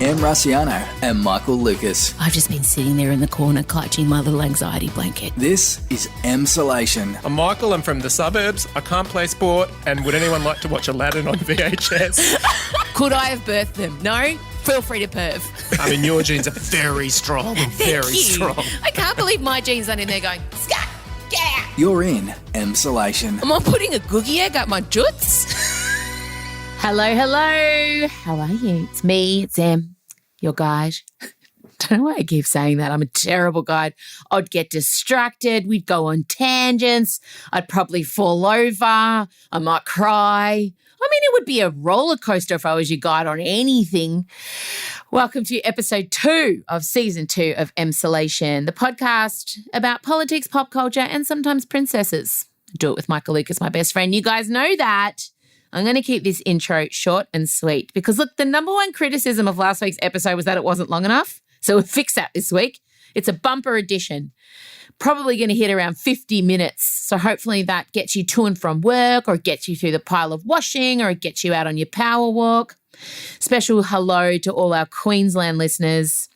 Em Rusciano and Michael Lucas. I've just been sitting there in the corner clutching my little anxiety blanket. This is Emsolation. I'm Michael, I'm from the suburbs, I can't play sport, and would anyone like to watch Aladdin on VHS? Could I have birthed them? No? Feel free to perv. I mean, your genes are very strong, very strong. I can't believe my genes aren't in there going, scat, get out. You're in Emsolation. Am I putting a googie egg up my joots? Hello, hello. How are you? It's me, it's Em, your guide. Don't know why I keep saying that. I'm a terrible guide. I'd get distracted. We'd go on tangents. I'd probably fall over. I might cry. I mean, it would be a roller coaster if I was your guide on anything. Welcome to episode 2 of season 2 of Emsolation, the podcast about politics, pop culture, and sometimes princesses. I do it with Michael Lucas, my best friend. You guys know that. I'm going to keep this intro short and sweet because, look, the number one criticism of last week's episode was that it wasn't long enough. So we'll fix that this week. It's a bumper edition, probably going to hit around 50 minutes. So hopefully that gets you to and from work, or gets you through the pile of washing, or it gets you out on your power walk. Special hello to all our Queensland listeners.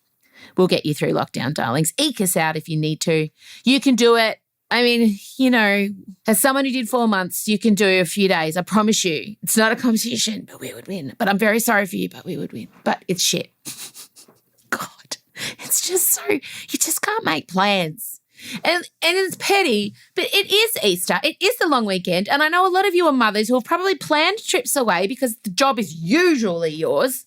We'll get you through lockdown, darlings. Eke us out if you need to. You can do it. I mean, you know, as someone who did 4 months, you can do a few days. I promise you. It's not a competition, but we would win. But I'm very sorry for you, but we would win. But it's shit. God, it's just so, you just can't make plans. And it's petty, but it is Easter. It is the long weekend. And I know a lot of you are mothers who have probably planned trips away because the job is usually yours.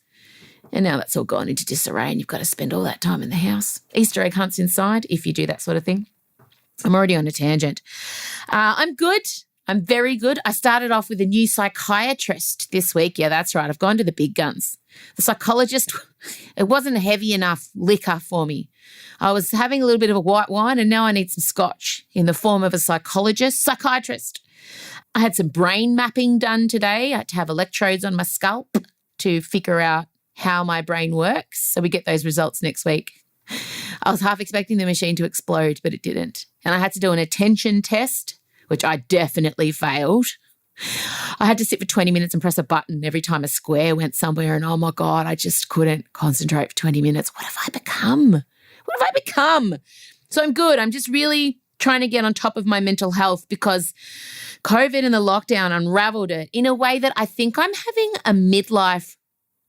And now that's all gone into disarray and you've got to spend all that time in the house. Easter egg hunts inside, if you do that sort of thing. I'm already on a tangent. I'm good. I'm very good. I started off with a new psychiatrist this week. Yeah, that's right. I've gone to the big guns. The psychologist, it wasn't heavy enough liquor for me. I was having a little bit of a white wine and now I need some scotch in the form of a psychiatrist. I had some brain mapping done today. I had to have electrodes on my scalp to figure out how my brain works. So we get those results next week. I was half expecting the machine to explode, but it didn't. And I had to do an attention test, which I definitely failed. I had to sit for 20 minutes and press a button every time a square went somewhere. And oh my God, I just couldn't concentrate for 20 minutes. What have I become? What have I become? So I'm good. I'm just really trying to get on top of my mental health because COVID and the lockdown unraveled it in a way that I think I'm having a midlife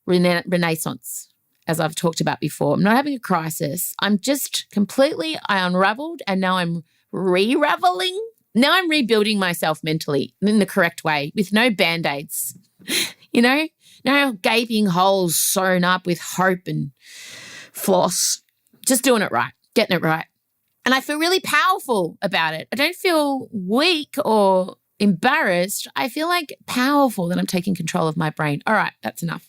renaissance. As I've talked about before, I'm not having a crisis. I'm just completely, I unraveled and now I'm re-raveling. Now I'm rebuilding myself mentally in the correct way with no Band-Aids, you know, no gaping holes sewn up with hope and floss, just doing it right, getting it right. And I feel really powerful about it. I don't feel weak or embarrassed. I feel like powerful that I'm taking control of my brain. All right, that's enough.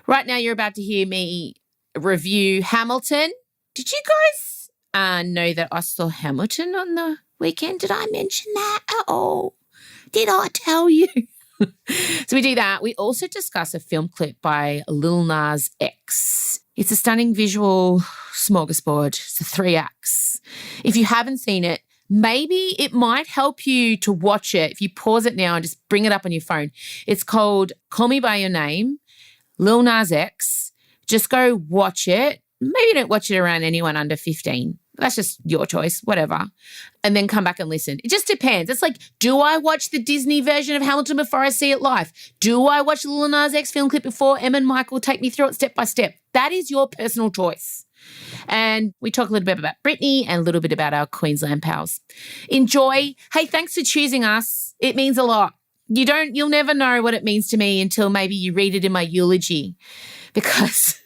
Right now, you're about to hear me review Hamilton. Did you guys know that I saw Hamilton on the weekend? Did I mention that at all? Did I tell you? So we do that. We also discuss a film clip by Lil Nas X. It's a stunning visual smorgasbord. It's a 3 acts. If you haven't seen it, maybe it might help you to watch it. If you pause it now and just bring it up on your phone. It's called Call Me By Your Name, Lil Nas X. Just go watch it. Maybe don't watch it around anyone under 15. That's just your choice, whatever. And then come back and listen. It just depends. It's like, do I watch the Disney version of Hamilton before I see it live? Do I watch the Lil Nas X film clip before Em and Michael take me through it step by step? That is your personal choice. And we talk a little bit about Britney and a little bit about our Queensland pals. Enjoy. Hey, thanks for choosing us. It means a lot. You'll never know what it means to me until maybe you read it in my eulogy, because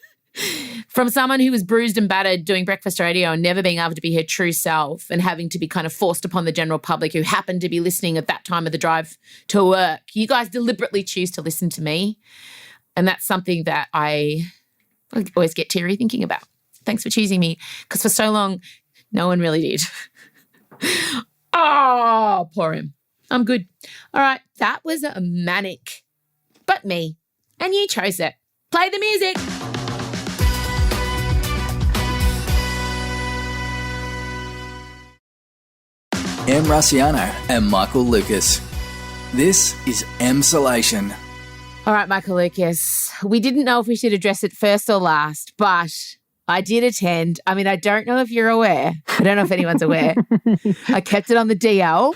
from someone who was bruised and battered doing breakfast radio and never being able to be her true self and having to be kind of forced upon the general public who happened to be listening at that time of the drive to work, you guys deliberately choose to listen to me. And that's something that I always get teary thinking about. Thanks for choosing me, because for so long, no one really did. Oh, poor him. I'm good. All right, that was a manic, but me, and you chose it. Play the music. Em Rusciano and Michael Lucas. This is Emsolation. All right, Michael Lucas, we didn't know if we should address it first or last, but I did attend. I mean, I don't know if you're aware. I don't know if anyone's aware. I kept it on the DL.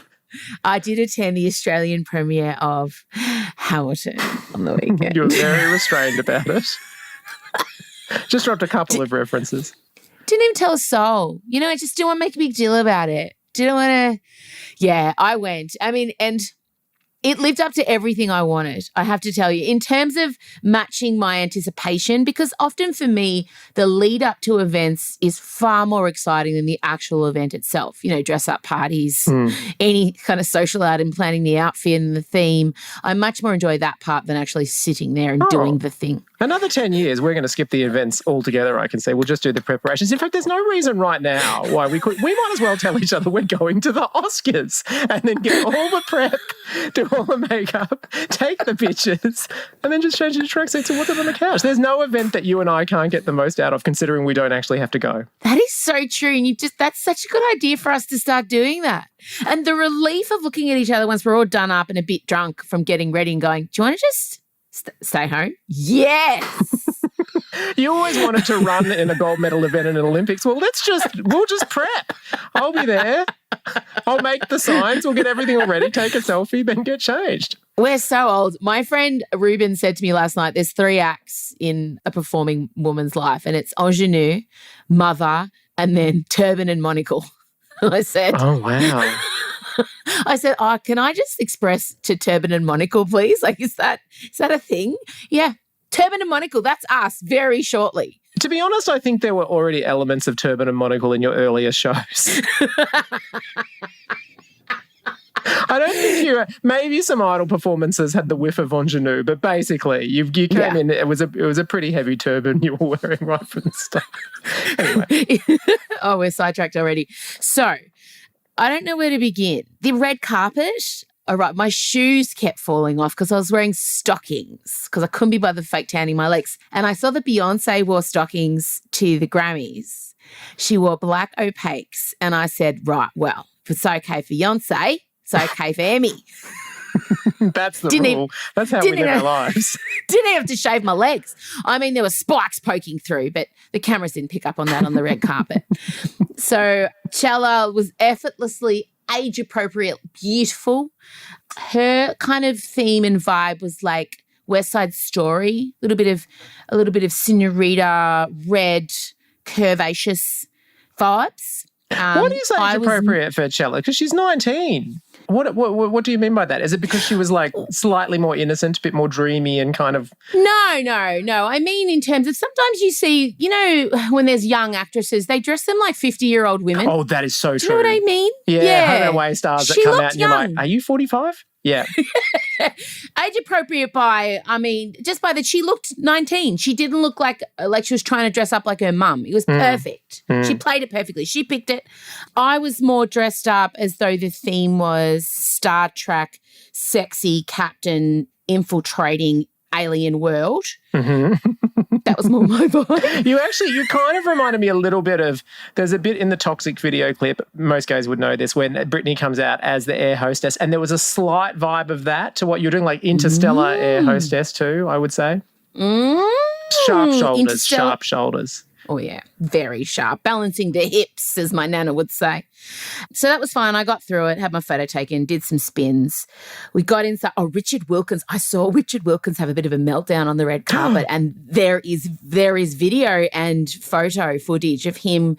I did attend the Australian premiere of Hamilton on the weekend. You were very restrained about it. Just dropped a couple of references. Didn't even tell a soul. You know, I just didn't want to make a big deal about it. Didn't want to. Yeah, I went. I mean, and it lived up to everything I wanted, I have to tell you, in terms of matching my anticipation, because often for me, the lead up to events is far more exciting than the actual event itself. You know, dress up parties, any kind of social outing, planning the outfit and the theme. I much more enjoy that part than actually sitting there and doing the thing. Another 10 years, we're going to skip the events altogether, I can say. We'll just do the preparations. In fact, there's no reason right now why we might as well tell each other we're going to the Oscars and then get all the prep, do all the makeup, take the pictures, and then just change into tracksuits and watch it on the couch. There's no event that you and I can't get the most out of, considering we don't actually have to go. That is so true. And that's such a good idea for us to start doing that. And the relief of looking at each other once we're all done up and a bit drunk from getting ready and going, do you want to just stay home? Yes. You always wanted to run in a gold medal event in an Olympics. Well, we'll just prep. I'll be there. I'll make the signs. We'll get everything all ready, take a selfie, then get changed. We're so old. My friend Ruben said to me last night, there's 3 acts in a performing woman's life, and it's ingenue, mother, and then turban and monocle. I said, oh, wow. I said, can I just express to turban and monocle, please? Like, is that a thing? Yeah. Turban and monocle, that's us very shortly. To be honest, I think there were already elements of turban and monocle in your earlier shows. I don't think maybe some Idol performances had the whiff of ingenue, but basically you came in, it was a pretty heavy turban you were wearing right from the start. Anyway. Oh, we're sidetracked already. So, I don't know where to begin. The red carpet, all right, my shoes kept falling off because I was wearing stockings because I couldn't be bothered fake tanning my legs. And I saw that Beyonce wore stockings to the Grammys. She wore black opaques. And I said, right, well, if it's okay for Beyonce, it's okay for Emmy. That's the rule. That's how we live our lives. Didn't have to shave my legs. I mean, there were spikes poking through, but the cameras didn't pick up on that on the red carpet. So Chella was effortlessly age-appropriate, beautiful. Her kind of theme and vibe was like West Side Story, a little bit of Senorita, red, curvaceous vibes. What is age-appropriate for Chella? Because she's 19. What do you mean by that? Is it because she was like slightly more innocent, a bit more dreamy and kind of... No. I mean in terms of sometimes you see, you know, when there's young actresses, they dress them like 50-year-old women. Oh, that is so true. Do you know what I mean? Yeah. Runaway stars that come out and you're like, are you 45? Yeah. Age appropriate just by that she looked 19. She didn't look like she was trying to dress up like her mum. It was perfect. She played it perfectly. She picked it. I was more dressed up as though the theme was Star Trek, sexy captain infiltrating alien world. That was more my vibe. You kind of reminded me a little bit of, there's a bit in the Toxic video clip, most guys would know this, when Britney comes out as the air hostess, and there was a slight vibe of that to what you're doing, like Interstellar air hostess too, I would say. Sharp shoulders. Oh, yeah, very sharp. Balancing the hips, as my nana would say. So that was fine. I got through it, had my photo taken, did some spins. We got inside. Oh, Richard Wilkins. I saw Richard Wilkins have a bit of a meltdown on the red carpet, and there is video and photo footage of him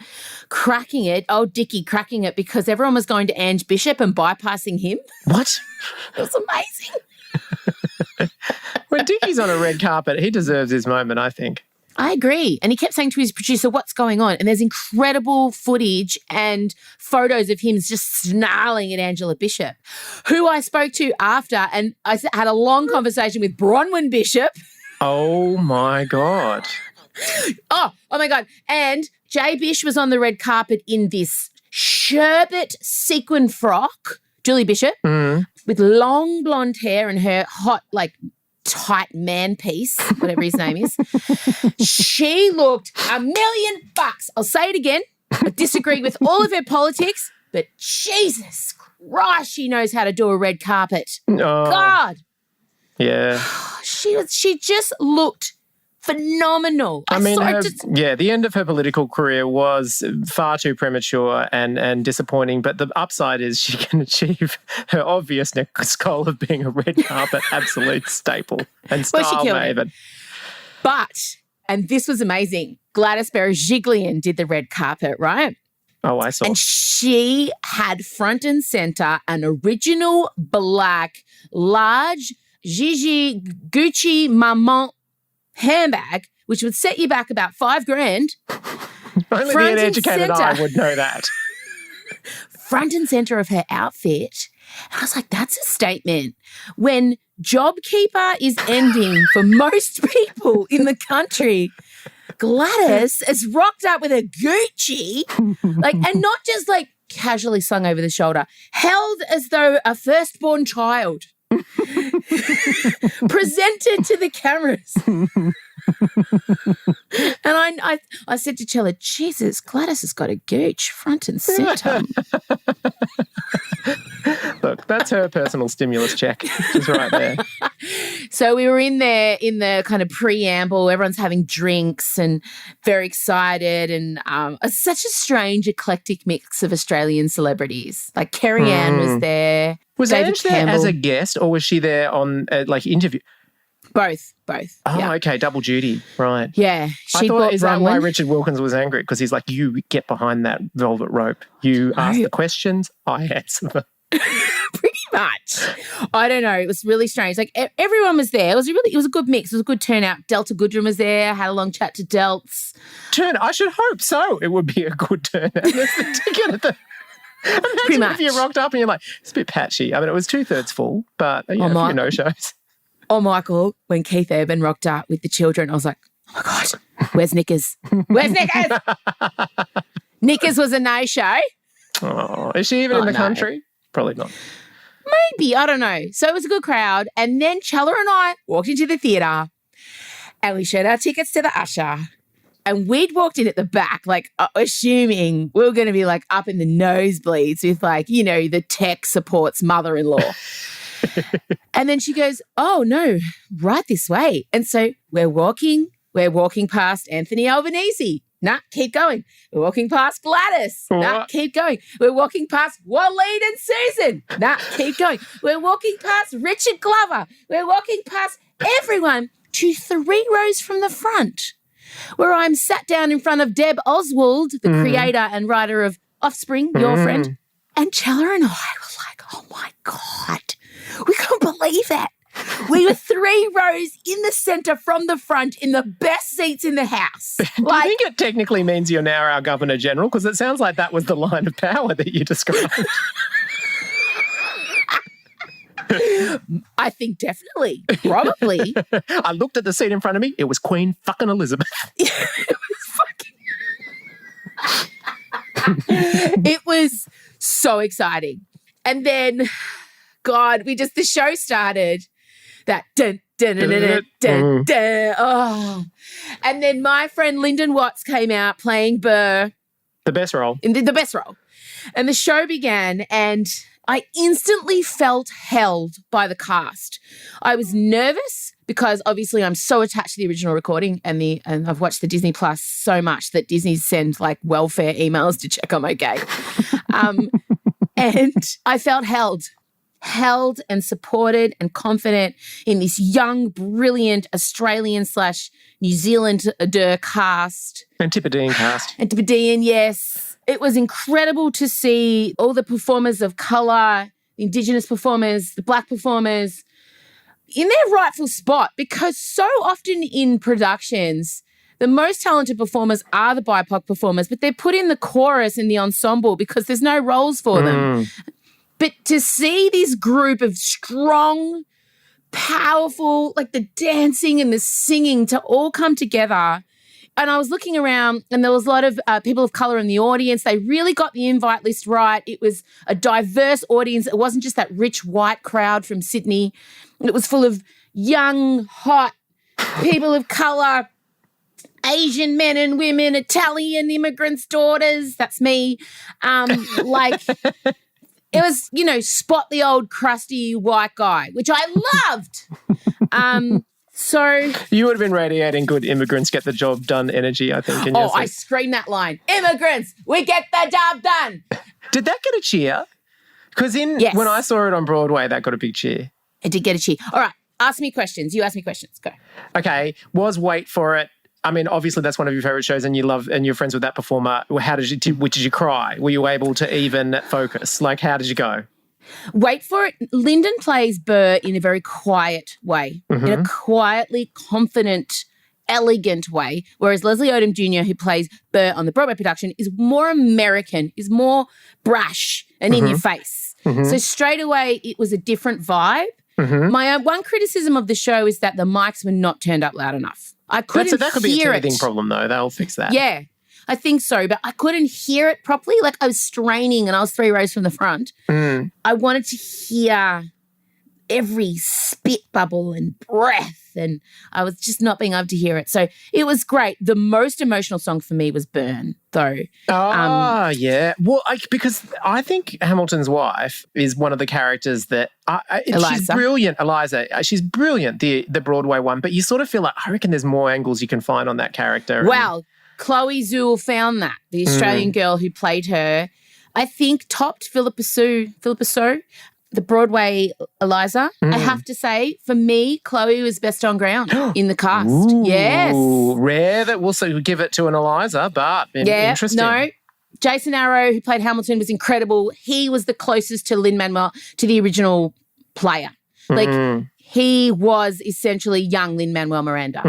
cracking it, Dickie cracking it, because everyone was going to Ange Bishop and bypassing him. What? It was amazing. When Dickie's on a red carpet, he deserves his moment, I think. I agree. And he kept saying to his producer, what's going on? And there's incredible footage and photos of him just snarling at Angela Bishop, who I spoke to after, and I had a long conversation with Bronwyn Bishop. Oh, my God. Oh, my God. And Jay Bish was on the red carpet in this sherbet sequin frock, Julie Bishop, with long blonde hair and her hot, tight man piece, whatever his name is. She looked $1,000,000. I'll say it again. I disagree with all of her politics, but Jesus Christ, she knows how to do a red carpet. Oh. God. Yeah. she just looked phenomenal. I mean, saw it the end of her political career was far too premature and disappointing, but the upside is she can achieve her obvious next goal of being a red carpet absolute staple and style maven. But, and this was amazing, Gladys Berejiklian did the red carpet, right? Oh, I saw. And she had front and center an original black, large Gigi Gucci Maman handbag, which would set you back about $5,000. Only the uneducated eye would know that. Front and center of her outfit. And I was like, that's a statement. When JobKeeper is ending for most people in the country, Gladys is rocked up with a Gucci, and not just casually slung over the shoulder, held as though a firstborn child. Presented to the cameras. And I said to Chella, Jesus, Gladys has got a gooch front and centre. Look, that's her personal stimulus check. She's right there. So we were in there in the kind of preamble. Everyone's having drinks and very excited, and such a strange, eclectic mix of Australian celebrities. Like Kerry Ann was there. Was David Ange there Campbell. as a guest, or was she there on interview? Both. Oh, yeah. okay, double duty, right? Yeah, I thought, is that why Richard Wilkins was angry? Because he's like, you get behind that velvet rope. You ask the questions, I answer them. Pretty much. I don't know. It was really strange. Everyone was there. It was a good mix. It was a good turnout. Delta Goodrem was there. Had a long chat to Delts. I should hope so. It would be a good turnout. That's the ticket at the... Pretty much. If you rocked up and you're like, it's a bit patchy. I mean, it was 2/3 full, but a few no-shows. Oh, Michael, when Keith Urban rocked up with the children, I was like, oh my God, where's Knickers? Where's Knickers? Knickers was a no-show. Oh, is she even in the country? Probably not. Maybe, I don't know. So it was a good crowd. And then Chella and I walked into the theatre and we showed our tickets to the usher. And we'd walked in at the back, assuming we were going to be up in the nosebleeds with the tech support's mother-in-law. And then she goes, oh no, right this way. And so we're walking past Anthony Albanese. Nah, keep going. We're walking past Gladys. Nah, keep going. We're walking past Waleed and Susan. Nah, keep going. We're walking past Richard Glover. We're walking past everyone to 3 rows from the front, where I'm sat down in front of Deb Oswald, the creator and writer of Offspring, your friend. And Chella and I were like, oh my God, we couldn't believe that. We were 3 rows in the centre from the front in the best seats in the house. Do you think it technically means you're now our Governor General? Because it sounds like that was the line of power that you described. I think definitely, probably. I looked at the seat in front of me. It was Queen fucking Elizabeth. It was It was so exciting. And then, God, the show started. That dun, dun, dun, dun, dun, dun, oh. And then my friend Lyndon Watts came out playing Burr. The best role. The best role. And the show began, and I instantly felt held by the cast. I was nervous because obviously I'm so attached to the original recording and I've watched the Disney Plus so much that Disney send welfare emails to check I'm okay. And I felt held and supported and confident in this young, brilliant Australian/New Zealander cast. Antipodean cast. Antipodean, yes. It was incredible to see all the performers of colour, the Indigenous performers, the Black performers in their rightful spot, because so often in productions, the most talented performers are the BIPOC performers, but they're put in the chorus and the ensemble because there's no roles for them. But to see this group of strong, powerful, the dancing and the singing to all come together. And I was looking around and there was a lot of people of colour in the audience. They really got the invite list right. It was a diverse audience. It wasn't just that rich white crowd from Sydney. It was full of young, hot people of colour, Asian men and women, Italian immigrants' daughters. That's me. It was, spot the old crusty white guy, which I loved. So, You would have been radiating good immigrants get the job done energy, I think. In your I set. screamed that line. Immigrants, we get the job done. Did that get a cheer? Because Yes. when I saw it on Broadway, that got a big cheer. It did get a cheer. All right, ask me questions. You ask me questions. Go. Okay, was Wait for It? I mean, obviously that's one of your favourite shows, and you're friends with that performer. How did you? Did you cry? Were you able to even focus? Like, how did you go? Wait for it. Lyndon plays Burr in a very quiet way, in a quietly confident, elegant way, whereas Leslie Odom Jr., who plays Burr on the Broadway production, is more American, is more brash and in your face. So straight away, it was a different vibe. My one criticism of the show is that the mics were not turned up loud enough. I couldn't That could be a hear teething it. problem, though. They'll fix that. Yeah, I think so, but I couldn't hear it properly. Like I was straining and I was 3 rows from the front. I wanted to hear every spit bubble and breath, and I was just not being able to hear it. So it was great. The most emotional song for me was Burn, though. Yeah. Well, because I think Hamilton's wife is one of the characters that she's Eliza. brilliant. Eliza, she's brilliant. The Broadway one, but you sort of feel like I reckon there's more angles you can find on that character. Well, Chloe Zool found that, the Australian girl who played her, I think topped Philippa Soo, the Broadway Eliza. I have to say, for me, Chloe was best on ground in the cast. Yes. Rare that we'll give it to an Eliza, but interesting. No. Jason Arrow, who played Hamilton, was incredible. He was the closest to Lin-Manuel, to the original player. Like, he was essentially young Lin-Manuel Miranda.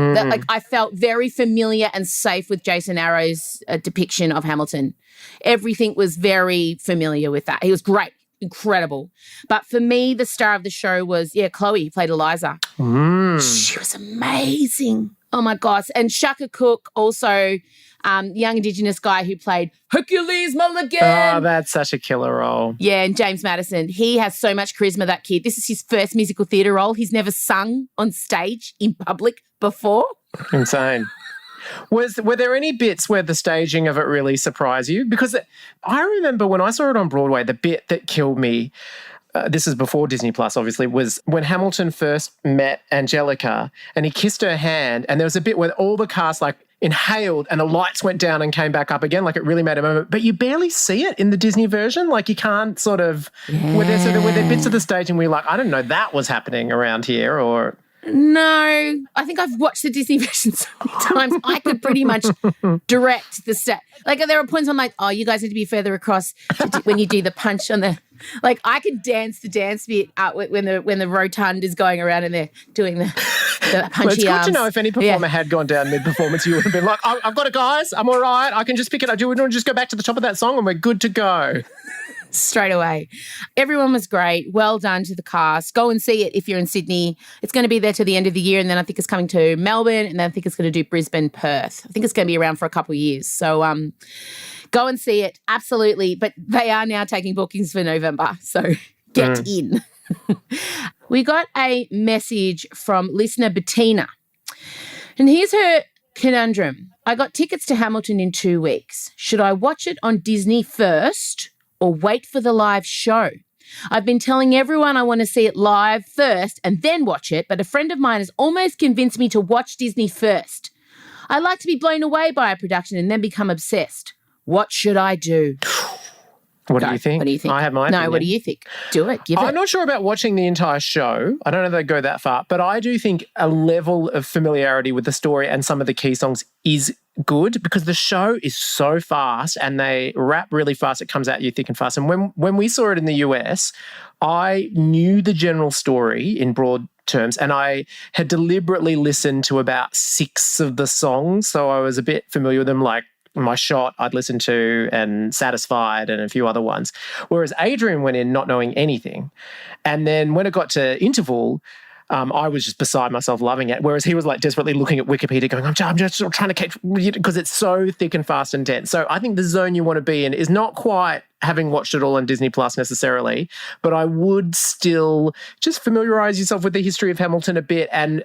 I felt very familiar and safe with Jason Arrow's depiction of Hamilton. Everything was very familiar with that. He was great. Incredible. But for me, the star of the show was, Chloe, who played Eliza. She was amazing. Oh, my gosh. And Shaka Cook, also young Indigenous guy who played Hercules Mulligan. Oh, that's such a killer role. Yeah, and James Madison. He has so much charisma, that kid. This is his first musical theatre role. He's never sung on stage in public before. Insane. Were there any bits where the staging of it really surprised you? Because I remember when I saw it on Broadway, the bit that killed me, this is before Disney Plus, obviously, was when Hamilton first met Angelica and he kissed her hand, and there was a bit where all the cast inhaled and the lights went down and came back up again, like it really made a moment. But you barely see it in the Disney version. Like you can't sort of, were there bits of the staging where you're like, I didn't know that was happening around here, or... No, I think I've watched the Disney version so many times. I could pretty much direct the step. Like there are points I'm like, oh, you guys need to be further across when you do the punch on the. Like I could dance the dance bit out when the rotund is going around and they're doing the punchy Well, it's good arms. to know if any performer had gone down mid-performance, you would have been like, I've got it, guys. I'm all right. I can just pick it up. Do we want to just go back to the top of that song and we're good to go? Straight away. Everyone was great. Well done to the cast. Go and see it if you're in Sydney. It's going to be there till the end of the year, and then I think it's coming to Melbourne, and then I think it's going to do Brisbane, Perth. I think it's going to be around for a couple of years. So go and see it. Absolutely. But they are now taking bookings for November. So get in. We got a message from listener Bettina. And here's her conundrum. I got tickets to Hamilton in 2 weeks. Should I watch it on Disney first or wait for the live show? I've been telling everyone I want to see it live first and then watch it, but a friend of mine has almost convinced me to watch Disney first. I like to be blown away by a production and then become obsessed. What should I do? What do you think? What do you think? I have my No, opinion. what do you think? Do it. Give I'm it. not sure about watching the entire show. I don't know if they go that far, but I do think a level of familiarity with the story and some of the key songs is good because the show is so fast and they rap really fast. It comes at you thick and fast. And when we saw it in the US, I knew the general story in broad terms and I had deliberately listened to about 6 of the songs. So I was a bit familiar with them, like My Shot I'd listened to and Satisfied and a few other ones. Whereas Adrian went in not knowing anything. And then when it got to Interval, I was just beside myself loving it. Whereas he was like desperately looking at Wikipedia going, I'm just trying to catch, because it's so thick and fast and dense. So I think the zone you want to be in is not quite having watched it all on Disney Plus necessarily, but I would still just familiarize yourself with the history of Hamilton a bit and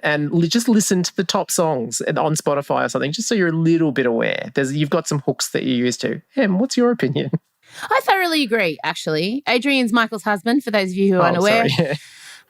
just listen to the top songs on Spotify or something, just so you're a little bit aware. You've got some hooks that you're used to. Em, what's your opinion? I thoroughly agree, actually. Adrian's Michael's husband, for those of you who are unaware. Sorry.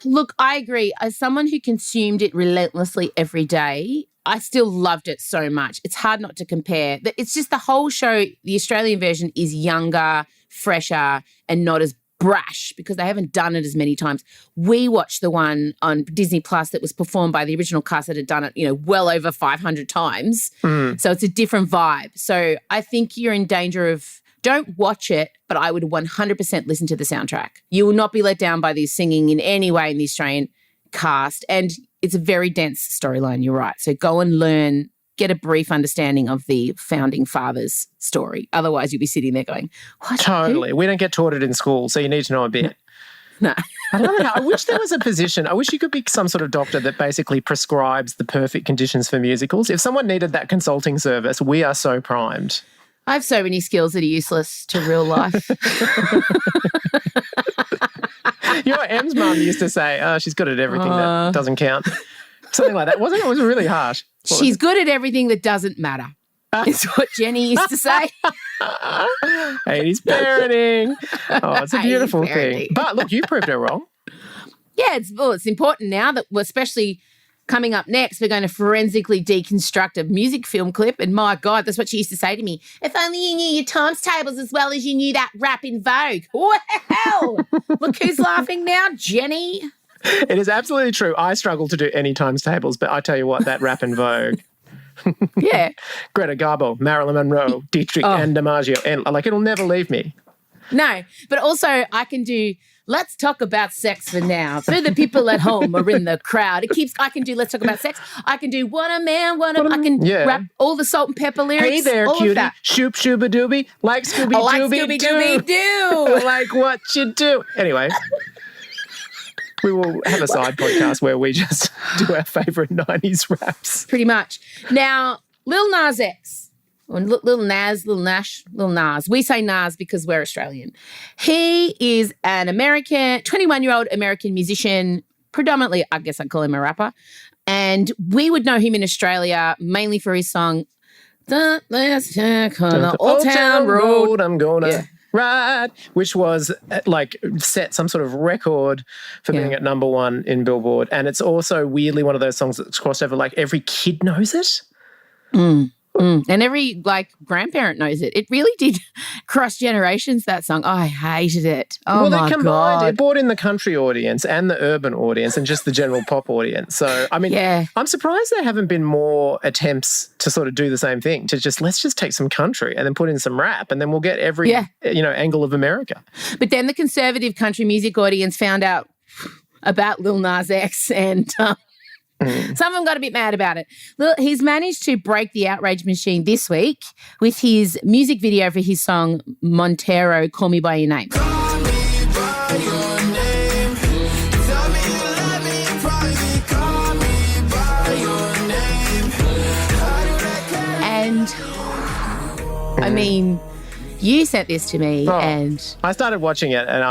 Look, I agree. As someone who consumed it relentlessly every day, I still loved it so much. It's hard not to compare. It's just the whole show, the Australian version is younger, fresher, and not as brash because they haven't done it as many times. We watched the one on Disney Plus that was performed by the original cast that had done it, well over 500 times. So it's a different vibe. So I think you're in danger of, don't watch it, but I would 100% listen to the soundtrack. You will not be let down by the singing in any way in the Australian cast. And it's a very dense storyline, you're right. So go and learn, get a brief understanding of the founding fathers' story. Otherwise, you'll be sitting there going, what? Totally. Who? We don't get taught it in school, so you need to know a bit. No. I don't know. I wish there was a position. I wish you could be some sort of doctor that basically prescribes the perfect conditions for musicals. If someone needed that consulting service, we are so primed. I have so many skills that are useless to real life. Em's mum used to say, she's good at everything that doesn't count. Something like that. Wasn't it? It was really harsh. She's good at everything that doesn't matter. Is what Jenny used to say. 80s parenting. Oh, it's a beautiful thing. But look, you proved her wrong. Yeah, it's important now that we're especially coming up next, we're going to forensically deconstruct a music film clip. And my God, that's what she used to say to me. If only you knew your times tables as well as you knew that rap in Vogue. Well, look who's laughing now, Jenny. It is absolutely true. I struggle to do any times tables, but I tell you what, that rap in Vogue. Yeah. Greta Garbo, Marilyn Monroe, Dietrich and DiMaggio. And it'll never leave me. No, but also I can do let's talk about sex for now. For the people at home or in the crowd. I can do let's talk about sex. I can do what a man, I can rap all the Salt and Pepper lyrics. Hey there, cutie. Shoop shooba doobie. Like Scooby Dooby Doo. Like what you do. Anyway. We will have a side podcast where we just do our favourite 90s raps. Pretty much. Now, Lil Nas X. Or Lil Nas. We say Nas because we're Australian. He is an 21-year-old American musician, predominantly, I guess I'd call him a rapper. And we would know him in Australia mainly for his song, The Last Check on the Old Town Road. I'm gonna ride, which was set some sort of record for being at number one in Billboard. And it's also weirdly one of those songs that's crossed over, every kid knows it. And every grandparent knows it. It really did cross generations, that song. I hated it. Oh, my God. It brought in the country audience and the urban audience and just the general pop audience. So, I mean, I'm surprised there haven't been more attempts to sort of do the same thing, to let's just take some country and then put in some rap and then we'll get every, angle of America. But then the conservative country music audience found out about Lil Nas X and some of them got a bit mad about it. He's managed to break the outrage machine this week with his music video for his song Montero, Call Me By Your Name. Call me by your name. Tell me you love me in private. Call me by your name. And I mean, you sent this to me and I started watching it and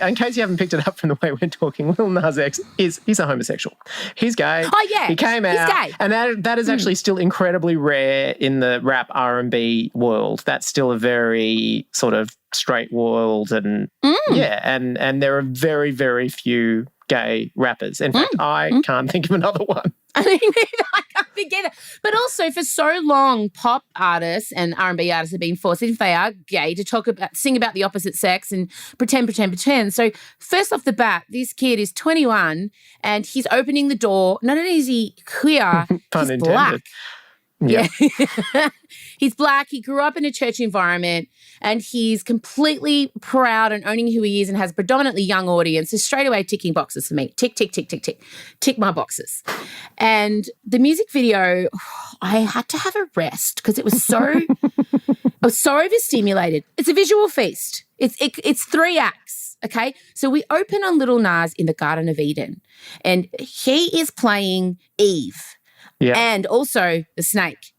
in case you haven't picked it up from the way we're talking, Lil Nas X he's a homosexual. He's gay. Oh, yeah. He came out. He's gay. And that is actually still incredibly rare in the rap R&B world. That's still a very sort of straight world and and there are very, very few gay rappers. In fact, I can't think of another one. I mean, I can't think either. But also, for so long, pop artists and R&B artists have been forced, if they are gay, to sing about the opposite sex and pretend. So, first off the bat, this kid is 21 and he's opening the door. Not only is he queer, he's black. Yeah. He's black. He grew up in a church environment and he's completely proud and owning who he is and has a predominantly young audience. So straight away ticking boxes for me. Tick, tick, tick, tick, tick. Tick my boxes. And the music video, I had to have a rest because it was so I was so overstimulated. It's a visual feast. It's 3 acts. Okay. So we open on Lil Nas in the Garden of Eden and he is playing Eve. Yeah. And also the snake.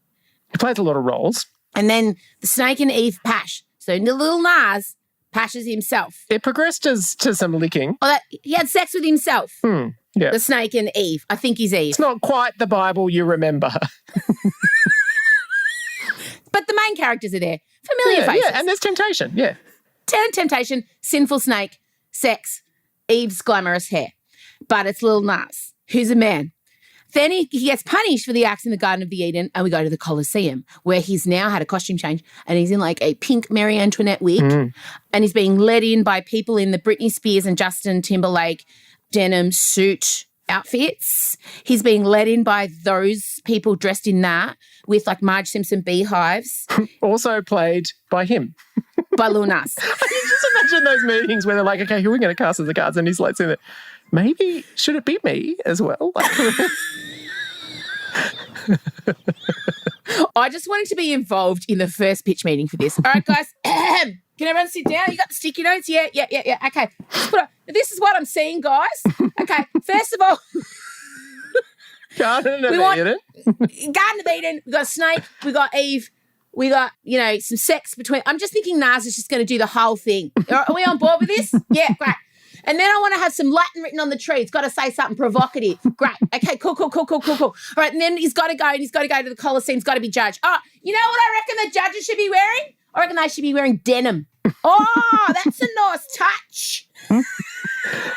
He plays a lot of roles. And then the snake and Eve pash. So Lil Nas pashes himself. It progressed to some licking. Oh, he had sex with himself. Yeah. The snake and Eve. I think he's Eve. It's not quite the Bible you remember. But the main characters are there. Familiar faces. Yeah, and there's temptation. Yeah. Temptation, sinful snake, sex, Eve's glamorous hair, but it's Lil Nas, who's a man. Then he gets punished for the acts in the Garden of the Eden, and we go to the Colosseum, where he's now had a costume change, and he's in like a pink Marie Antoinette wig, and he's being led in by people in the Britney Spears and Justin Timberlake denim suit outfits. He's being led in by those people dressed in that with like Marge Simpson beehives. Also played by him. By Lil Nas. Just imagine those meetings where they're like, okay, who are we going to cast as the cards? And he's like, saying that, maybe, should it be me as well? Like, I just wanted to be involved in the first pitch meeting for this. All right, guys. Can everyone sit down? You got the sticky notes? Yeah. Okay. This is what I'm seeing, guys. Okay. First of all, Garden of Eden. Garden of Eden. We got a snake. We got Eve. We got, some sex between. I'm just thinking Nas is just going to do the whole thing. Are we on board with this? Yeah, great. And then I want to have some Latin written on the tree. It's got to say something provocative. Great. Okay, cool. All right, and then he's got to go to the Colosseum. He's got to be judged. Oh, you know what I reckon the judges should be wearing? I reckon they should be wearing denim. Oh, that's a nice touch.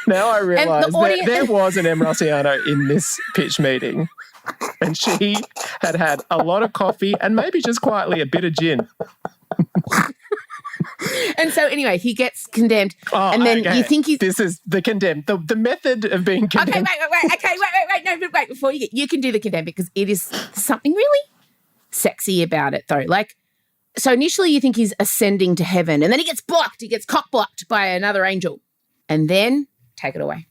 Now I realise that there was an M. Rossiano in this pitch meeting, and she had a lot of coffee and maybe just quietly a bit of gin. And so anyway, he gets condemned. And then you think he's... This is the condemned. The method of being condemned. Okay, wait. No, but wait. Before you can do the condemned, because it is something really sexy about it, though. Like, so initially you think he's ascending to heaven, and then he gets blocked. He gets cock-blocked by another angel. And then, take it away.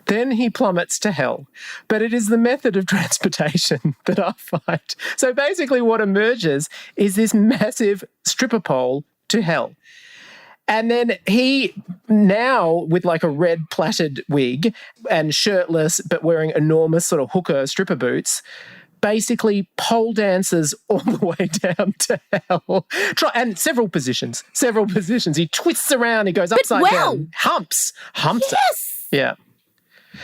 Then he plummets to hell. But it is the method of transportation that I find. So basically what emerges is this massive stripper pole to hell. And then he, now with like a red plaited wig and shirtless but wearing enormous sort of hooker stripper boots, basically pole dances all the way down to hell. And several positions. He twists around, he goes upside down. Humps. Yes. Yeah.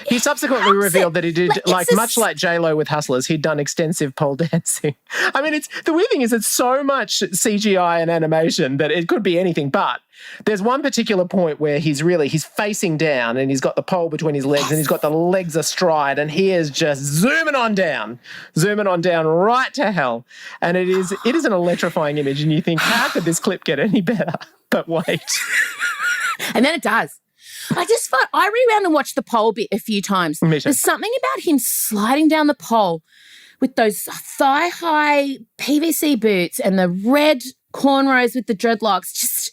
He subsequently revealed that he did, much like J-Lo with Hustlers, he'd done extensive pole dancing. I mean, the weird thing is it's so much CGI and animation that it could be anything, but there's one particular point where he's facing down and he's got the pole between his legs and he's got the legs astride and he is just zooming on down right to hell. And it is an electrifying image and you think, how could this clip get any better? But wait. And then it does. I rewound and watched the pole bit a few times. There's something about him sliding down the pole with those thigh-high PVC boots and the red cornrows with the dreadlocks. Just,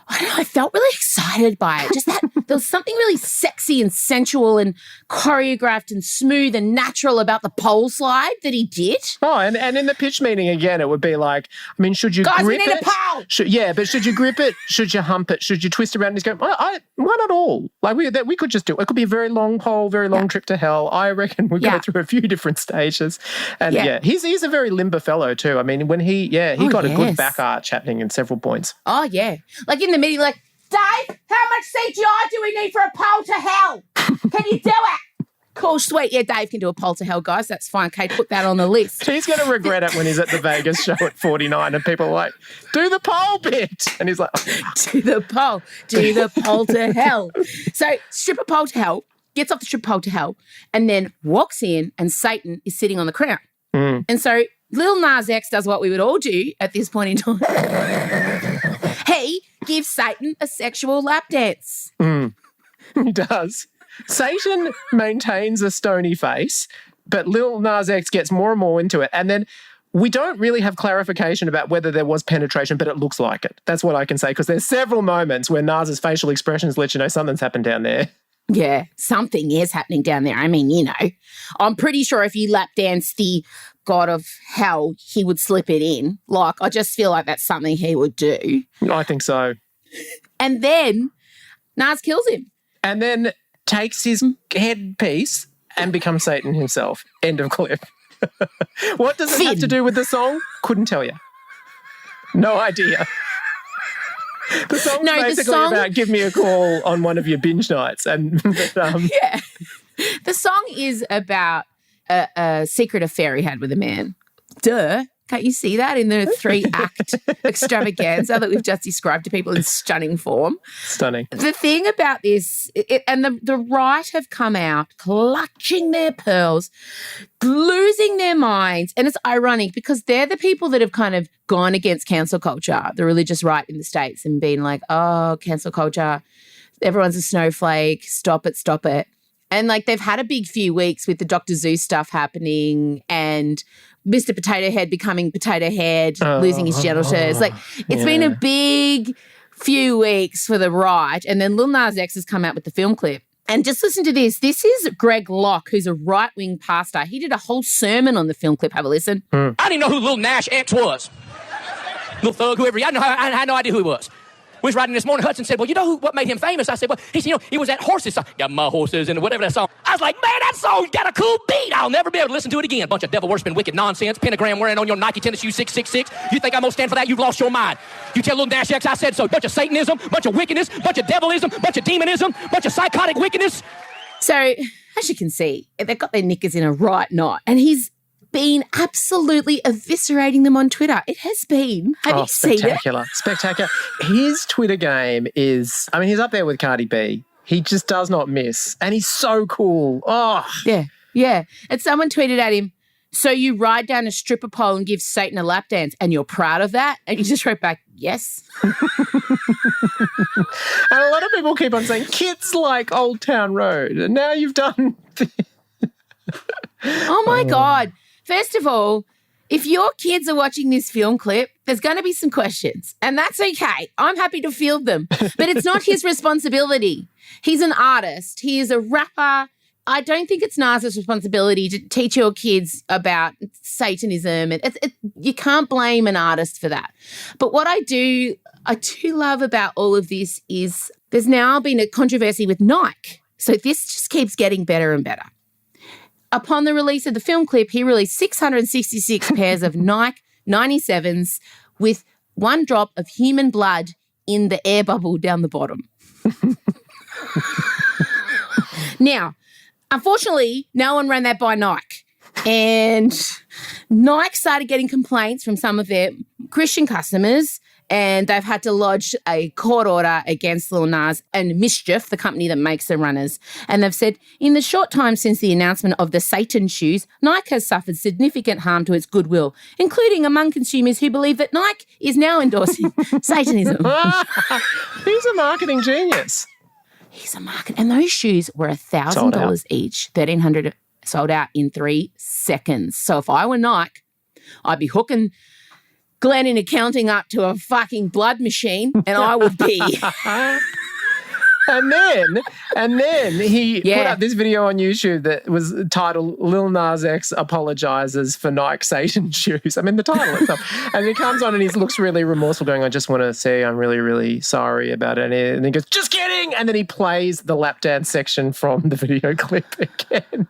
I don't know, I felt really excited by it. Just that there was something really sexy and sensual and choreographed and smooth and natural about the pole slide that he did. Oh, and in the pitch meeting again, it would be like, I mean, should you grip it? Guys, we need a pole! But should you grip it? Should you hump it? Should you twist around? And he's going, why not all? Like we could just do it. It could be a very long pole, very long trip to hell. I reckon we go through a few different stages. And he's a very limber fellow too. I mean, when he got a good back arch happening in several points. Oh, yeah. Like in the meeting, like, Dave, how much CGI do we need for a pole to hell? Can you do it? Cool, sweet. Yeah, Dave can do a pole to hell, guys. That's fine. Kate, put that on the list. He's going to regret it when he's at the Vegas show at 49 and people are like, do the pole bit. And he's like, do the pole to hell. So stripper pole to hell, gets off the stripper pole to hell, and then walks in and Satan is sitting on the crown. And so Lil Nas X does what we would all do at this point in time. He gives Satan a sexual lap dance. He does. Satan maintains a stony face, but Lil Nas X gets more and more into it. And then we don't really have clarification about whether there was penetration, but it looks like it. That's what I can say, because there's several moments where Nas's facial expressions let you know something's happened down there. Yeah, something is happening down there. I mean, I'm pretty sure if you lap dance the god of hell, he would slip it in. Like, I just feel like that's something he would do. I think so. And then Nas kills him. And then takes his headpiece and becomes Satan himself. End of clip. What does it have to do with the song? Couldn't tell you. No idea. The song's basically about give me a call on one of your binge nights. And yeah. The song is about a secret affair he had with a man. Duh. Can't you see that in the 3-act extravaganza that we've just described to people in stunning form? Stunning. The thing about this, and the right have come out clutching their pearls, losing their minds. And it's ironic because they're the people that have kind of gone against cancel culture, the religious right in the States, and been like, oh, cancel culture, everyone's a snowflake, stop it, stop it. And like they've had a big few weeks with the Dr. Zeus stuff happening and Mr. Potato Head becoming Potato Head, losing his genitals. Like it's been a big few weeks for the right. And then Lil Nas X has come out with the film clip. And just listen to this. This is Greg Locke, who's a right-wing pastor. He did a whole sermon on the film clip. Have a listen. I didn't know who Lil Nash X was. Lil Thug, whoever. I had no idea who he was. We was riding this morning. Hudson said, well, you know what made him famous? I said, well, he said, he was that horses song. Got my horses and whatever that song. I was like, man, that song's got a cool beat. I'll never be able to listen to it again. Bunch of devil worshiping wicked nonsense. Pentagram wearing on your Nike tennis shoes 666. You think I'm going to stand for that? You've lost your mind. You tell Lil Nash X I said so. Bunch of Satanism, bunch of wickedness, bunch of devilism, bunch of demonism, bunch of psychotic wickedness. So, as you can see, they've got their knickers in a right knot. And he's been absolutely eviscerating them on Twitter. It has been. Have you seen it? Spectacular. Spectacular. His Twitter game is, I mean, he's up there with Cardi B. He just does not miss. And he's so cool. Oh. Yeah. And someone tweeted at him, so you ride down a stripper pole and give Satan a lap dance and you're proud of that? And he just wrote back, yes. And a lot of people keep on saying, kids like Old Town Road. And now you've done... Oh, my God. First of all, if your kids are watching this film clip, there's going to be some questions, and that's okay. I'm happy to field them, but it's not his responsibility. He's an artist. He is a rapper. I don't think it's Nas's responsibility to teach your kids about Satanism. You can't blame an artist for that. But what I do love about all of this is there's now been a controversy with Nike. So this just keeps getting better and better. Upon the release of the film clip, he released 666 pairs of Nike 97s with one drop of human blood in the air bubble down the bottom. Now, unfortunately, no one ran that by Nike. And Nike started getting complaints from some of their Christian customers, and they've had to lodge a court order against Lil Nas and Mischief, the company that makes the runners. And they've said, in the short time since the announcement of the Satan shoes, Nike has suffered significant harm to its goodwill, including among consumers who believe that Nike is now endorsing Satanism. He's a marketing genius. He's a market. And those shoes were $1,000 each, $1,300 sold out in 3 seconds. So if I were Nike, I'd be hooking Glenn in accounting up to a fucking blood machine, and I would be. And then he put up this video on YouTube that was titled Lil Nas X apologizes for Nike Satan shoes. I mean, the title itself. And he comes on and he looks really remorseful, going, I just want to say I'm really, really sorry about it. And he goes, just kidding. And then he plays the lap dance section from the video clip again. And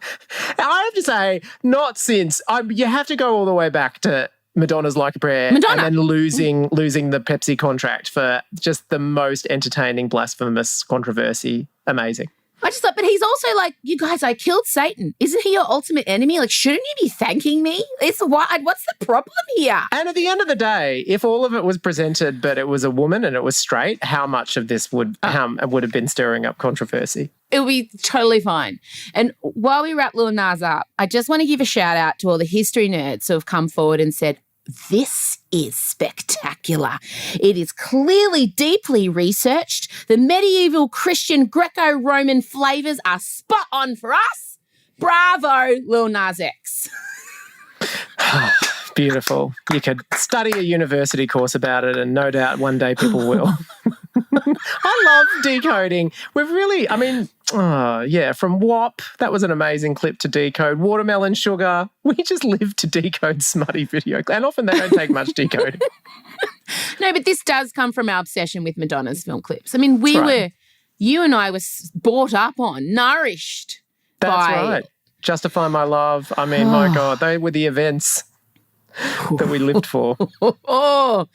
I have to say, not since. You have to go all the way back to Madonna's Like a Prayer, and then losing the Pepsi contract for just the most entertaining, blasphemous controversy. Amazing. I just thought, but he's also like, you guys, I killed Satan. Isn't he your ultimate enemy? Like, shouldn't you be thanking me? What's the problem here? And at the end of the day, if all of it was presented, but it was a woman and it was straight, how much of this would have been stirring up controversy? It would be totally fine. And while we wrap Lil Nas up, I just want to give a shout out to all the history nerds who have come forward and said, this is spectacular. It is clearly deeply researched. The medieval Christian Greco-Roman flavours are spot on for us. Bravo, Lil Nas X. Beautiful. You could study a university course about it, and no doubt one day people will. I love decoding. We've really, from WAP, that was an amazing clip to decode. Watermelon Sugar, we just live to decode smutty video. And often they don't take much decoding. No, but this does come from our obsession with Madonna's film clips. I mean, you and I were brought up on, nourished That's by... right. Justify My Love. I mean, my God, they were the events. that we lived for. Oh,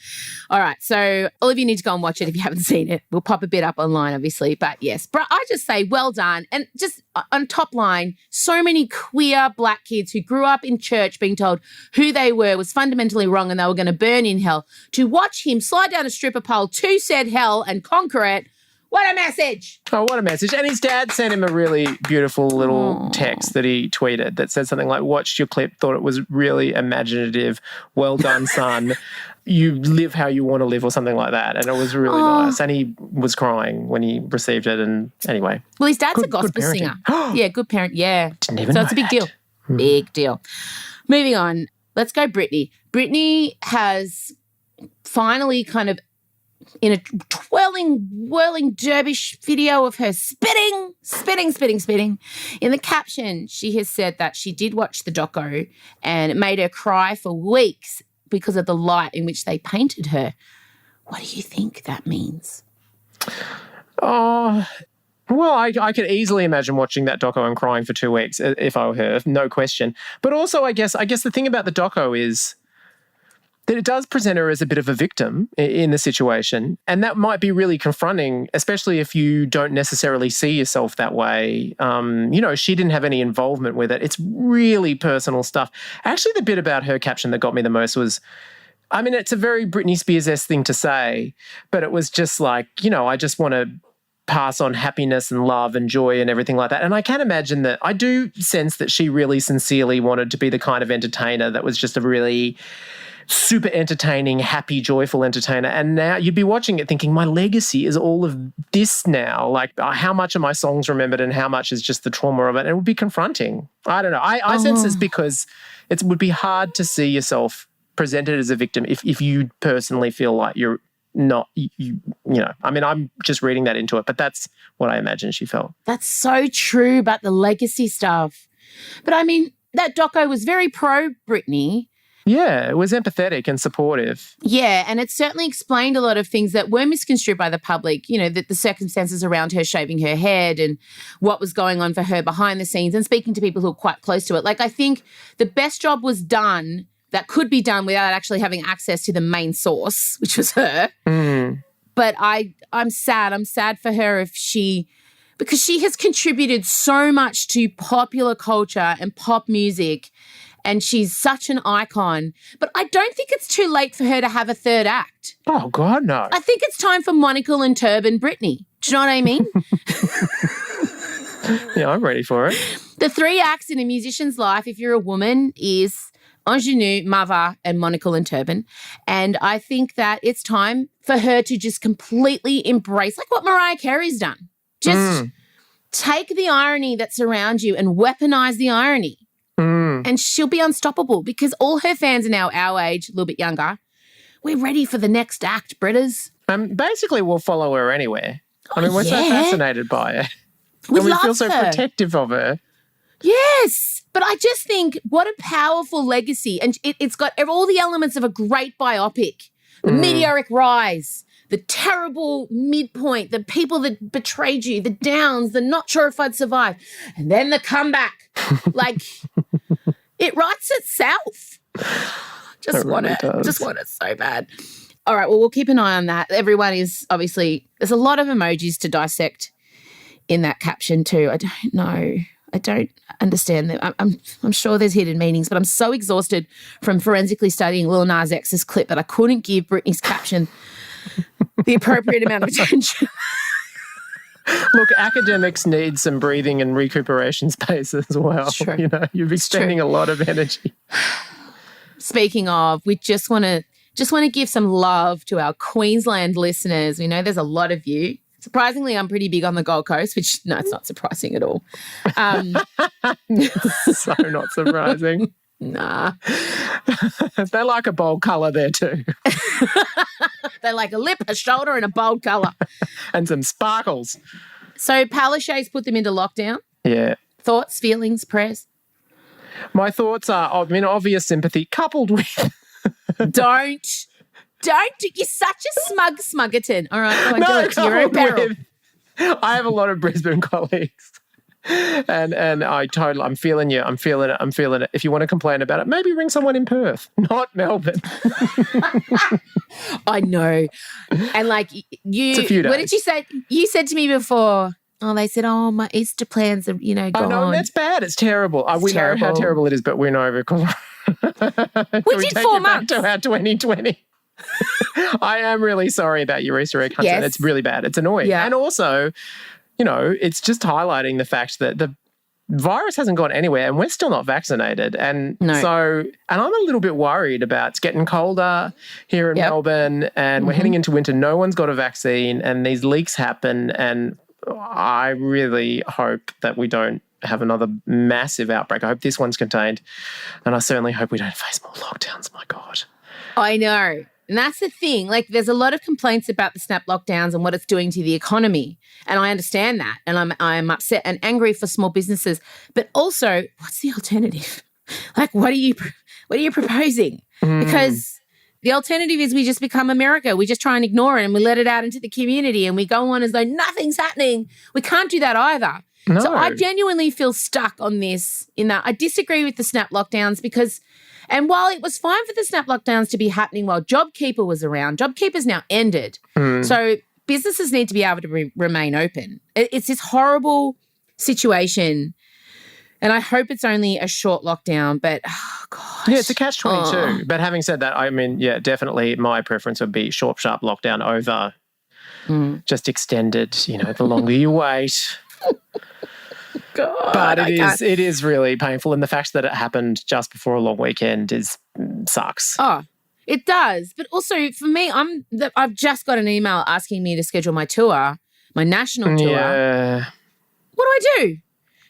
all right. So all of you need to go and watch it if you haven't seen it. We'll pop a bit up online, obviously. But yes, but I just say well done. And just on top line, so many queer black kids who grew up in church being told who they were was fundamentally wrong and they were going to burn in hell. To watch him slide down a stripper pole to said hell and conquer it. What a message. Oh, what a message. And his dad sent him a really beautiful little text that he tweeted that said something like, watched your clip, thought it was really imaginative. Well done, son. You live how you want to live, or something like that. And it was really nice. And he was crying when he received it. And anyway. Well, his dad's a gospel singer. Yeah, good parent. Yeah. Didn't even so know it's a big that. deal. Big deal. Moving on. Let's go Britney. Britney has finally kind of in a whirling dervish video of her spitting. In the caption, she has said that she did watch the doco and it made her cry for weeks because of the light in which they painted her. What do you think that means? Oh, well, I could easily imagine watching that doco and crying for 2 weeks if I were her, no question. But also, I guess the thing about the doco is that it does present her as a bit of a victim in the situation. And that might be really confronting, especially if you don't necessarily see yourself that way. She didn't have any involvement with it. It's really personal stuff. Actually, the bit about her caption that got me the most was, I mean, it's a very Britney Spears-esque thing to say, but it was just like, I just want to pass on happiness and love and joy and everything like that. And I can imagine that I do sense that she really sincerely wanted to be the kind of entertainer that was just a really super entertaining, happy, joyful entertainer. And now you'd be watching it thinking, my legacy is all of this now. Like, how much are my songs remembered and how much is just the trauma of it? And it would be confronting. I don't know. I sense this because it would be hard to see yourself presented as a victim if you personally feel like you're not, I mean, I'm just reading that into it, but that's what I imagine she felt. That's so true about the legacy stuff. But I mean, that doco was very pro Britney. Yeah, it was empathetic and supportive. Yeah, and it certainly explained a lot of things that were misconstrued by the public, the circumstances around her shaving her head and what was going on for her behind the scenes and speaking to people who are quite close to it. Like, I think the best job was done that could be done without actually having access to the main source, which was her. Mm. But I'm sad. I'm sad for her because she has contributed so much to popular culture and pop music. And she's such an icon. But I don't think it's too late for her to have a third act. Oh, God, no. I think it's time for Monocle and Turban Britney. Do you know what I mean? Yeah, I'm ready for it. The 3 acts in a musician's life, if you're a woman, is Ingenue, Mava, and Monocle and Turban. And I think that it's time for her to just completely embrace, like what Mariah Carey's done. Just take the irony that's around you and weaponize the irony. And she'll be unstoppable because all her fans are now our age, a little bit younger. We're ready for the next act, Britters. Basically, we'll follow her anywhere. I mean, we're so fascinated by her. We feel so protective of her. Yes. But I just think what a powerful legacy. And it's got all the elements of a great biopic. The meteoric rise, the terrible midpoint, the people that betrayed you, the downs, the not sure if I'd survive, and then the comeback. Like, it writes itself. Just want it so bad. All right, well, we'll keep an eye on that. Everyone is obviously, there's a lot of emojis to dissect in that caption too. I don't know. I don't understand them. I'm sure there's hidden meanings, but I'm so exhausted from forensically studying Lil Nas X's clip that I couldn't give Britney's caption the appropriate amount of attention. Look, academics need some breathing and recuperation space as well. True. You're expending a lot of energy. Speaking of, we just want to give some love to our Queensland listeners. We know there's a lot of you. Surprisingly, I'm pretty big on the Gold Coast, which, no, it's not surprising at all. So not surprising. Nah. They like a bold colour there too. They like a lip, a shoulder and a bold colour. And some sparkles. So Palaszczuk's put them into lockdown. Yeah. Thoughts, feelings, prayers? My thoughts are, obvious sympathy coupled with... Don't. You're such a smuggerton. All right, go on, do it to your own peril. I have a lot of Brisbane colleagues And I'm feeling you. I'm feeling it. If you want to complain about it, maybe ring someone in Perth, not Melbourne. I know. And like It's a few days. what did you say? You said to me before, they said, my Easter plans are, gone. I know, that's bad. It's terrible. We know how terrible it is, but we know because we did 4 months. To our 2020. I am really sorry about your Easter egg hunting. Yes. It's really bad. It's annoying. Yeah. And also, it's just highlighting the fact that the virus hasn't gone anywhere and we're still not vaccinated. And so I'm a little bit worried about it's getting colder here in Melbourne and we're heading into winter. No one's got a vaccine and these leaks happen. And I really hope that we don't have another massive outbreak. I hope this one's contained. And I certainly hope we don't face more lockdowns. My God. I know. And that's the thing. Like, there's a lot of complaints about the snap lockdowns and what it's doing to the economy. And I understand that. And I'm upset and angry for small businesses. But also, what's the alternative? Like, what are you proposing? Because the alternative is we just become America. We just try and ignore it and we let it out into the community and we go on as though nothing's happening. We can't do that either. No. So I genuinely feel stuck on this in that I disagree with the snap lockdowns because, and while it was fine for the snap lockdowns to be happening while JobKeeper was around, JobKeeper's now ended. So businesses need to be able to remain open. It's this horrible situation. And I hope it's only a short lockdown, but gosh. Yeah, it's a catch-22. But having said that, I mean, yeah, definitely my preference would be short, sharp lockdown over just extended, the longer you wait. God, but it is really painful. And the fact that it happened just before a long weekend sucks. Oh, it does. But also for me, I've just got an email asking me to schedule my tour, my national tour. Yeah. What do I do?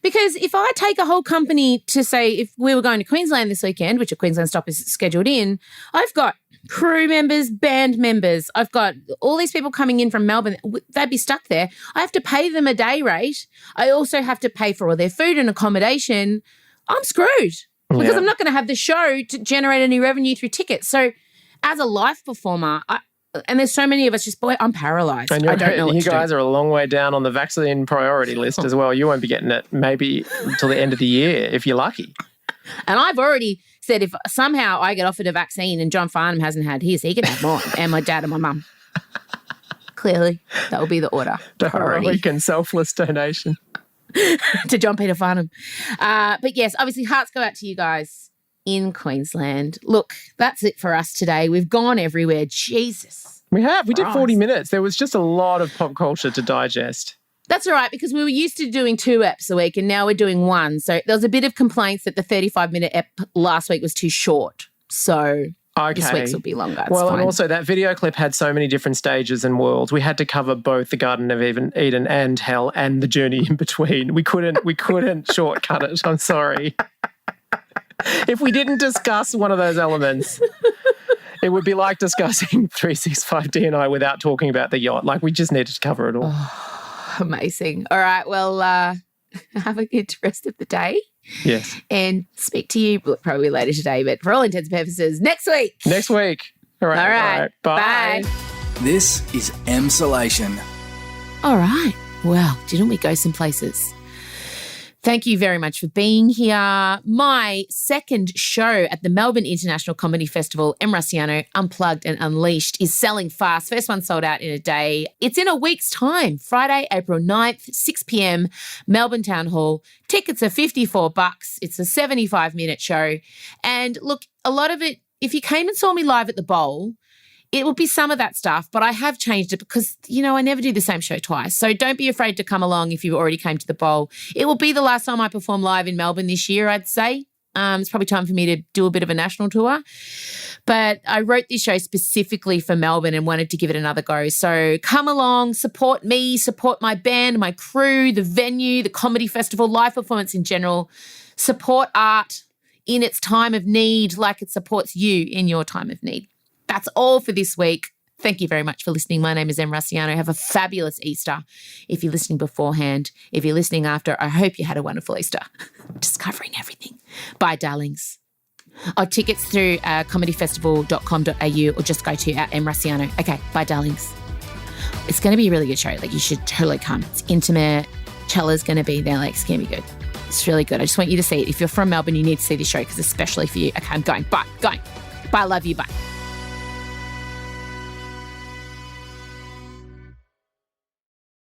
Because if I take a whole company to say if we were going to Queensland this weekend, which a Queensland stop is scheduled in, I've got crew members, band members. I've got all these people coming in from Melbourne. They'd be stuck there. I have to pay them a day rate. I also have to pay for all their food and accommodation. I'm screwed because I'm not going to have the show to generate any revenue through tickets. So as a live performer, and there's so many of us, I'm paralysed. And I don't know what you to guys do. are a long way down on the vaccine priority list as well. You won't be getting it maybe until the end of the year if you're lucky. And I've already said if somehow I get offered a vaccine and John Farnham hasn't had his, he can have mine and my dad and my mum. Clearly, that will be the order. The Priority heroic and selfless donation. to John Peter Farnham. But yes, obviously hearts go out to you guys in Queensland. Look, that's it for us today. We've gone everywhere. Jesus. We have. We did Christ. 40 minutes. There was just a lot of pop culture to digest. That's all right because we were used to doing 2 eps a week and now we're doing 1. So there was a bit of complaints that the 35-minute ep last week was too short. So this week's will be longer. It's well, fine. and also that video clip had so many different stages and worlds. We had to cover both the Garden of Eden and hell and the journey in between. We couldn't shortcut it. I'm sorry. If we didn't discuss one of those elements, it would be like discussing 365 DNI without talking about the yacht. Like we just needed to cover it all. Amazing. All right. Well, have a good rest of the day. Yes. And speak to you probably later today, but for all intents and purposes, next week. Next week. All right. All right. Bye. Bye. This is Emsolation. All right. Well, didn't we go some places? Thank you very much for being here. My second show at the Melbourne International Comedy Festival, M. Rusciano, Unplugged and Unleashed, is selling fast. First one sold out in a day. It's in a week's time, Friday, April 9th, 6 p.m, Melbourne Town Hall. Tickets are $54. It's a 75-minute show. And look, a lot of it, if you came and saw me live at the Bowl, it will be some of that stuff, but I have changed it because, I never do the same show twice. So don't be afraid to come along if you already came to the Bowl. It will be the last time I perform live in Melbourne this year, I'd say. It's probably time for me to do a bit of a national tour. But I wrote this show specifically for Melbourne and wanted to give it another go. So come along, support me, support my band, my crew, the venue, the comedy festival, live performance in general. Support art in its time of need like it supports you in your time of need. That's all for this week. Thank you very much for listening. My name is Em Rusciano. Have a fabulous Easter. If you're listening beforehand, if you're listening after, I hope you had a wonderful Easter. Just covering everything. Bye, darlings. Tickets through comedyfestival.com.au or just go to Em Rusciano. Okay, bye, darlings. It's going to be a really good show. Like, you should totally come. It's intimate. Chella's going to be there. Like, it's going to be good. It's really good. I just want you to see it. If you're from Melbourne, you need to see this show because especially for you. Okay, I'm going. Bye. Going. Bye. Love you. Bye.